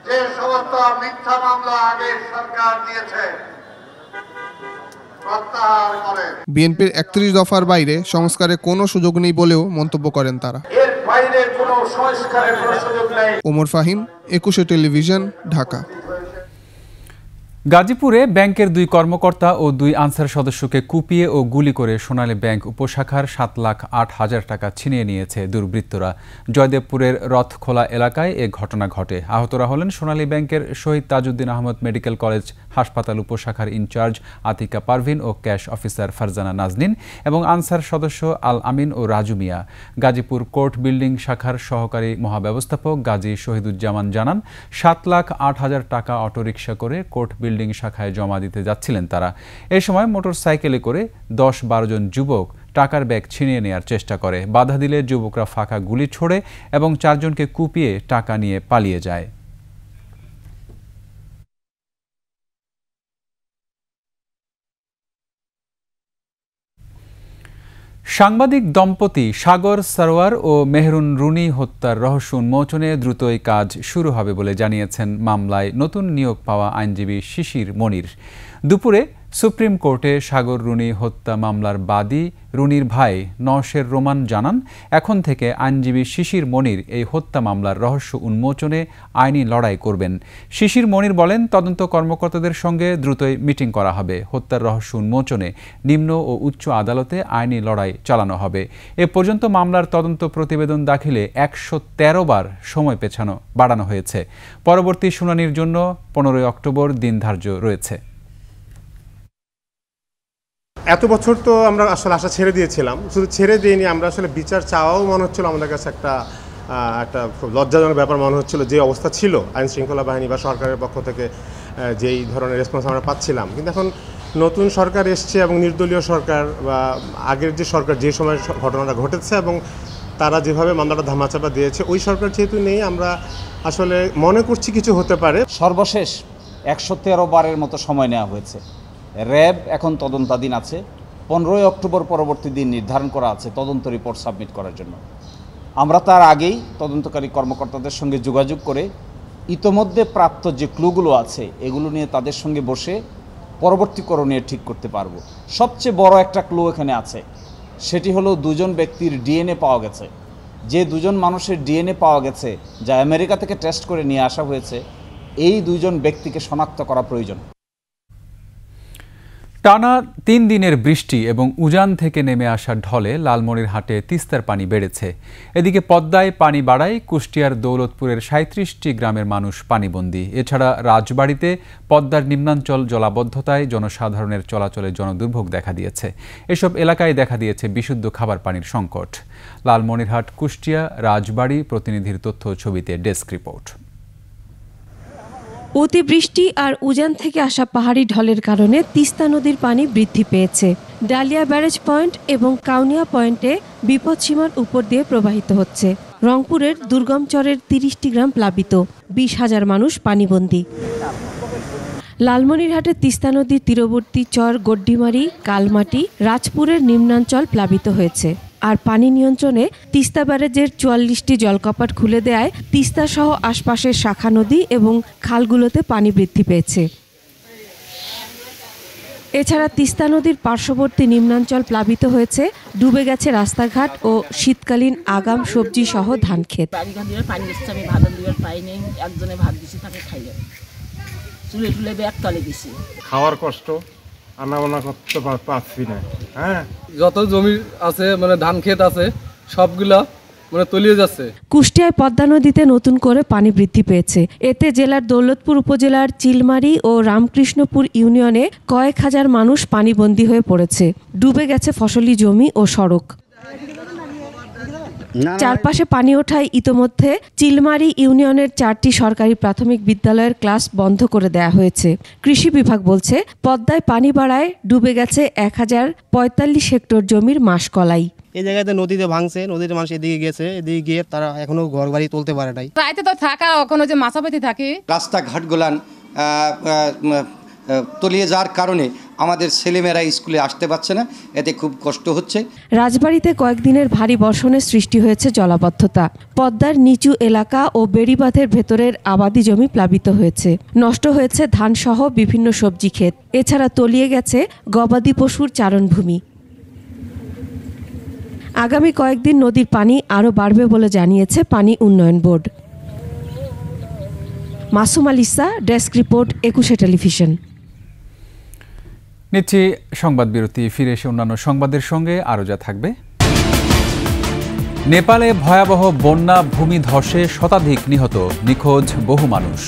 যে সমস্ত মিথ্যা মামলা আগের সরকার দিয়েছে প্রত্যাহার করেন। বিএনপির 31 দফার বাইরে সংস্কারে কোনো সুযোগ নেই বলেও মন্তব্য করেন তারা। এর বাইরে কোনো সংস্কারের কোনো সুযোগ নেই। ওমর ফাহিম, 21 টেলিভিশন, ঢাকা। গাজীপুরে ব্যাংকের 2 কর্মকর্তা ও 2 আনসার সদস্যকে কুপিয়ে ও গুলি করে সোনালী ব্যাংক উপশাখার 7,08,000 টাকা ছিনিয়ে নিয়েছে দুর্বৃত্তরা। জয়দেবপুরের রথখোলা এলাকায় এ ঘটনা ঘটে। আহতরা হলেন সোনালী ব্যাংকের শহীদ তাজউদ্দিন আহমদ মেডিকেল কলেজ হাসপাতাল উপশাখার ইনচার্জ আতিকা পারভিন ও ক্যাশ অফিসার ফারজানা নাজনীন এবং আনসার সদস্য আল আমিন ও রাজু মিয়া। গাজীপুর কোর্ট বিল্ডিং শাখার সহকারী মহাব্যবস্থাপক গাজী শহীদুজ্জামান জানান, 7,08,000 টাকা অটোরিকশা করে কোর্ট বিল্ডিং শাখায় জমা দিতে যাচ্ছিলেন তারা। এ সময় মোটরসাইকেলে করে 10-12 জন যুবক টাকার ব্যাগ ছিনিয়ে নেওয়ার চেষ্টা করে। বাধা দিলে যুবকরা ফাঁকা গুলি ছোড়ে এবং 4 জনকে কুপিয়ে টাকা নিয়ে পালিয়ে যায়। সাংবাদিক দম্পতি সাগর সরোয়ার ও মেহরুন রুনি হত্যার রহস্য উন্মোচনে দ্রুতই কাজ শুরু হবে বলে জানিয়েছেন মামলায় নতুন নিয়োগ পাওয়া আইনজীবী শিশির মনির। দুপুরে সুপ্রিম কোর্টে সাগর রুনি হত্যা মামলার বাদী রুনির ভাই নওশের রোমান জানান, এখন থেকে আইনজীবী শিশির মনির এই হত্যা মামলার রহস্য উন্মোচনে আইনি লড়াই করবেন। শিশির মনির বলেন, তদন্ত কর্মকর্তাদের সঙ্গে দ্রুতই মিটিং করা হবে। হত্যার রহস্য উন্মোচনে নিম্ন ও উচ্চ আদালতে আইনি লড়াই চালানো হবে। এ পর্যন্ত মামলার তদন্ত প্রতিবেদন দাখিলে 113 বার সময় বাড়ানো হয়েছে। পরবর্তী শুনানির জন্য 15 অক্টোবর দিন ধার্য রয়েছে। এত বছর তো আমরা আসলে আশা ছেড়ে দিয়েছিলাম, শুধু ছেড়ে দিইনি, আমরা আসলে বিচার চাওয়াও মনে হচ্ছিল আমাদের কাছে একটা খুব লজ্জাজনক ব্যাপার মনে হচ্ছিল। যে অবস্থা ছিল আইন শৃঙ্খলা বাহিনী বা সরকারের পক্ষ থেকে যেই ধরনের রেসপন্স আমরা পাচ্ছিলাম, কিন্তু এখন নতুন সরকার এসছে এবং নির্দলীয় সরকার বা আগের যে সরকার যে সময় ঘটনাটা ঘটেছে এবং তারা যেভাবে মামলাটা ধামাচাপা দিয়েছে, ওই সরকার যেহেতু নেই, আমরা আসলে মনে করছি কিছু হতে পারে। সর্বশেষ 113 বারের মতো সময় নেওয়া হয়েছে। র্যাব এখন তদন্তাধীন আছে। 15 অক্টোবর পরবর্তী দিন নির্ধারণ করা আছে তদন্ত রিপোর্ট সাবমিট করার জন্য। আমরা তার আগেই তদন্তকারী কর্মকর্তাদের সঙ্গে যোগাযোগ করে ইতোমধ্যে প্রাপ্ত যে ক্লুগুলো আছে এগুলো নিয়ে তাদের সঙ্গে বসে পরবর্তী করণীয় ঠিক করতে পারবো। সবচেয়ে বড় একটা ক্লু এখানে আছে, সেটি হলো 2 জন ব্যক্তির ডিএনএ পাওয়া গেছে। যে 2 জন মানুষের ডিএনএ পাওয়া গেছে, যা আমেরিকা থেকে টেস্ট করে নিয়ে আসা হয়েছে, এই 2 জন ব্যক্তিকে শনাক্ত করা প্রয়োজন। টানা 3 দিনের বৃষ্টি এবং উজান থেকে নেমে আসা ঢলে লালমনিরহাটে তিস্তার পানি বেড়েছে। এদিকে পদ্মায় পানি বাড়ায় কুষ্টিয়ার দৌলতপুরের 37টি গ্রামের মানুষ পানিবন্দী। এছাড়া রাজবাড়িতে পদ্মার নিম্নাঞ্চল জলাবদ্ধতায় জনসাধারণের চলাচলে জনদুর্ভোগ দেখা দিয়েছে। এসব এলাকায় দেখা দিয়েছে বিশুদ্ধ খাবার পানির সংকট। লালমনিরহাট, কুষ্টিয়া, রাজবাড়ি প্রতিনিধির তথ্য ছবিতে ডেস্ক রিপোর্ট। অতিবৃষ্টি আর উজান থেকে আসা পাহাড়ি ঢলের কারণে তিস্তা নদীর পানি বৃদ্ধি পেয়েছে। ডালিয়া ব্যারেজ পয়েন্ট এবং কাউনিয়া পয়েন্টে বিপদসীমার উপর দিয়ে প্রবাহিত হচ্ছে। রংপুরের দুর্গমচরের 30টি গ্রাম প্লাবিত, 20,000 মানুষ পানিবন্দী। লালমনিরহাটে তিস্তা নদীর তীরবর্তী চর গড্ডিমারি, কালমাটি, রাজপুরের নিম্নাঞ্চল প্লাবিত হয়েছে। আর পানি নিয়ন্ত্রণে তিস্তা ব্যারেজের 44টি জলকপাট খুলে দেয়ায় তিস্তা সহ আশপাশের শাখা নদী এবং খালগুলোতে পানি বৃদ্ধি পেয়েছে। এছাড়া তিস্তা নদীর পার্শ্ববর্তী নিম্নাঞ্চল প্লাবিত হয়েছে, ডুবে গেছে রাস্তাঘাট ও শীতকালীন আগাম সবজি সহ ধান ক্ষেত। খাওয়ার কষ্ট, আনাগোনা করতে পারছি না। হ্যাঁ, যত জমি আছে মানে ধান ক্ষেত আছে সবগুলা মানে তলিয়ে যাচ্ছে। কুষ্টিয়ায় পদ্মা নদীতে নতুন করে পানি বৃদ্ধি পেয়েছে। এতে জেলার দৌলতপুর উপজেলার চিলমারি ও রামকৃষ্ণপুর ইউনিয়নে কয়েক হাজার মানুষ পানিবন্দী হয়ে পড়েছে। ডুবে গেছে ফসলি জমি ও সড়ক। চারপাশে পানি ওঠায় ইতোমধ্যে চিলমারি ইউনিয়নের 4টি সরকারি প্রাথমিক বিদ্যালয়ের ক্লাস বন্ধ করে দেয়া হয়েছে। কৃষি বিভাগ বলছে পদ্মায় পানি বাড়ায় ডুবে গেছে 1045 হেক্টর জমির মাসকলাই। এই জায়গাতে নদীতে ভাঙছে, নদীতে মানুষ এদিকে গেছে, এদিকে গিয়ে তারা এখনো ঘর বাড়ি তুলতে পারে নাই। রাইতে তো থাকা ওখানে যে মাছাপাতি থাকে, রাস্তাঘাটগুলান তলিয়ে যাওয়ার কারণে আমাদের ছেলেমেয়েরা স্কুলে আসতে পারছে না, এতে খুব কষ্ট হচ্ছে। রাজবাড়ীতে কয়েকদিনের ভারী বর্ষণে সৃষ্টি হয়েছে জলাবদ্ধতা। পদ্মার নিচু এলাকা ও বেড়িবাঁধের ভেতরের আবাদি জমি প্লাবিত হয়েছে। নষ্ট হয়েছে ধানসহ বিভিন্ন সবজি ক্ষেত। এছাড়া তলিয়ে গেছে গবাদি পশুর চারণভূমি। আগামী কয়েকদিন নদীর পানি আরও বাড়বে বলে জানিয়েছে পানি উন্নয়ন board. Masum আলিসা, desk report, 21 television. নিচ্ছি সংবাদ বিরতি, ফিরে এসে অন্যান্য সংবাদের সঙ্গে আরও যা থাকবে। নেপালে ভয়াবহ বন্যা ভূমিধসে শতাধিক নিহত, নিখোঁজ বহু মানুষ।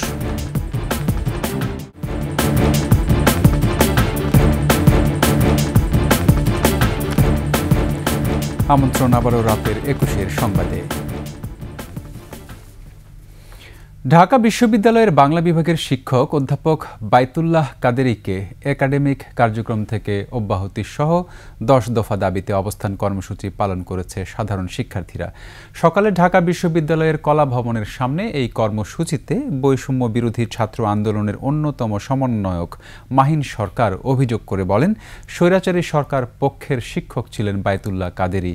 আমন্ত্রণ আবারও রাতের 21 সংবাদে। ঢাকা বিশ্ববিদ্যালয়ের বাংলা বিভাগের শিক্ষক অধ্যাপক বাইতুল্লাহ কাদেরীকে একাডেমিক কার্যক্রম থেকে অব্যাহতি সহ 10 দফা দাবিতে অবস্থান কর্মসূচি পালন করেছে সাধারণ শিক্ষার্থীরা। সকালে ঢাকা বিশ্ববিদ্যালয়ের কলা ভবনের সামনে এই কর্মসূচিতে বৈষম্য বিরোধী ছাত্র আন্দোলনের অন্যতম সমন্বয়ক মাহিন সরকার অভিযোগ করে বলেন, স্বৈরাচারী সরকার পক্ষের শিক্ষক ছিলেন বাইতুল্লাহ কাদেরী।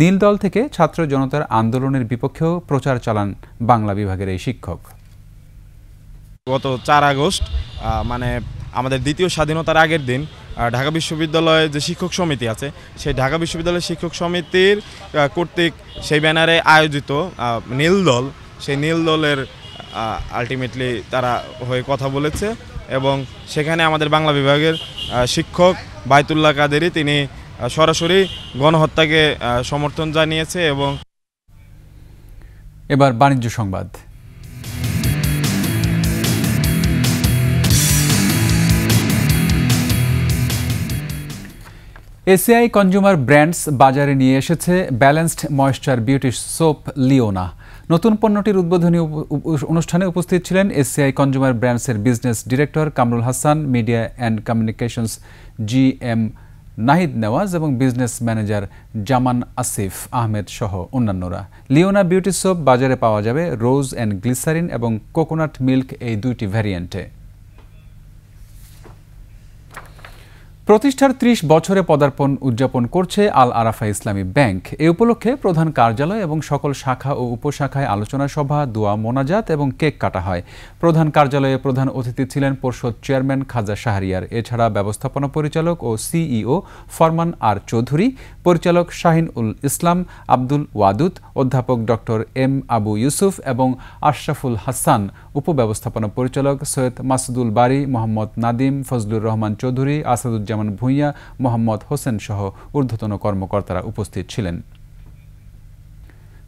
নীল দল থেকে ছাত্র জনতার আন্দোলনের বিপক্ষেও প্রচার চালান বাংলা বিভাগের এই শিক্ষক। গত 4 আগস্ট মানে আমাদের দ্বিতীয় স্বাধীনতার আগের দিন ঢাকা বিশ্ববিদ্যালয়ে যে শিক্ষক সমিতি আছে, সেই ঢাকা বিশ্ববিদ্যালয়ের শিক্ষক সমিতির কর্তৃক সেই ব্যানারে আয়োজিত নীল দল, সেই নীল দলের আলটিমেটলি তারা হয়ে কথা বলেছে এবং সেখানে আমাদের বাংলা বিভাগের শিক্ষক বাইতুল্লাহ কাদেরী তিনি সরাসরি গণহত্যাকে সমর্থন জানিয়েছে। এবং এবার বাণিজ্য সংবাদ। এসিআই কনজিউমার ব্র্যান্ডস বাজারে নিয়ে এসেছে balanced moisture beauty soap Leona. নতুন পণ্যটির উদ্বোধনী অনুষ্ঠানে উপস্থিত ছিলেন এসিআই কনজিউমার ব্র্যান্ডসের business director Kamrul Hasan, media and communications GM Nahid Newaz এবং বিজনেস ম্যানেজার জামান আসিফ আহমেদ সহ অন্যান্যরা। লিওনা বিউটি সোপ বাজারে পাওয়া যাবে রোজ অ্যান্ড গ্লিসারিন এবং কোকোনাট মিল্ক, এই 2টি ভ্যারিয়েন্টে। প্রতিষ্ঠার 30 বছরে পদার্পণ উদযাপন করছে আল আরাফা ইসলামী ব্যাংক। এ উপলক্ষে প্রধান কার্যালয় এবং সকল শাখা ও উপশাখায় আলোচনা সভা, দোয়া মোনাজাত এবং কেক কাটা হয়। প্রধান কার্যালয়ে প্রধান অতিথি ছিলেন পর্ষদ চেয়ারম্যান খাজা শাহরিয়ার। এছাড়া ব্যবস্থাপনা পরিচালক ও সিইও ফরমান আর চৌধুরী, পরিচালক শাহিন উল ইসলাম, আব্দুল ওয়াদুদ, অধ্যাপক ডক্টর M আবু ইউসুফ এবং আশরাফুল হাসান, উপব্যবস্থাপনা পরিচালক সৈয়দ মাসুদুল বারী, মোহাম্মদ নাদিম, ফজলুর রহমান চৌধুরী, আসাদুজ্জামান ভূঁইয়া, মোহাম্মদ হোসেন সহ ঊর্ধ্বতন কর্মকর্তারা উপস্থিত ছিলেন।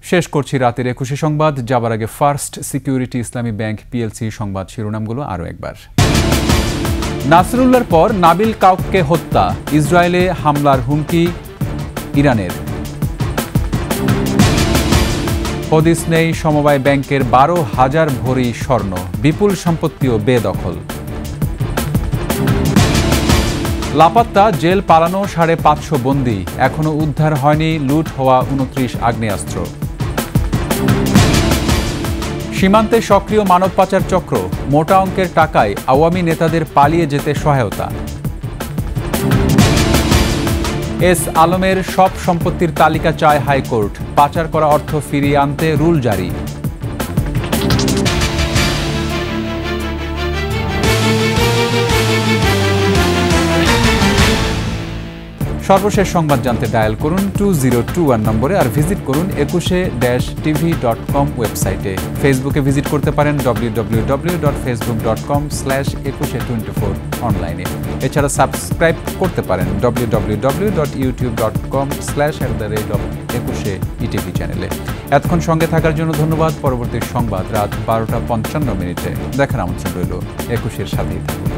শেষ করছি রাতের 21 সংবাদ। যাবার আগে ফার্স্ট সিকিউরিটি ইসলামী ব্যাংক PLC সংবাদ শিরোনামগুলো আরও একবার। নাসরুল্লাহর পর নাবিল কাউককে হত্যা, ইসরায়েলে হামলার হুমকি ইরানের। হদিস নেই সমবায় ব্যাংকের 12,000 ভরি স্বর্ণ, বিপুল সম্পত্তিও বেদখল। লাপাত্তা জেল পালানো 550 বন্দী, এখনো উদ্ধার হয়নি লুট হওয়া 29 আগ্নেয়াস্ত্র। সীমান্তে সক্রিয় মানব পাচার চক্র, মোটা অঙ্কের টাকায় আওয়ামী নেতাদের পালিয়ে যেতে সহায়তা। এস আলমের সব সম্পত্তির তালিকা চায় হাইকোর্ট, পাচার করা অর্থ ফিরিয়ে আনতে রুল জারি। সর্বশেষ সংবাদ জানতে ডায়াল করুন 2021 নম্বরে আর ভিজিট করুন 21-tv.com ওয়েবসাইটে। ফেসবুকে ভিজিট করতে পারেন www.facebook.com/2124 অনলাইনে। এছাড়া সাবস্ক্রাইব করতে পারেন www.youtube.com/@21etv চ্যানেলে। এতক্ষণ সঙ্গে থাকার জন্য ধন্যবাদ। পরবর্তী সংবাদ রাত 12টা 55 মিনিটে দেখার আমন্ত্রণ রইল। 21 সাথেই থাকুন।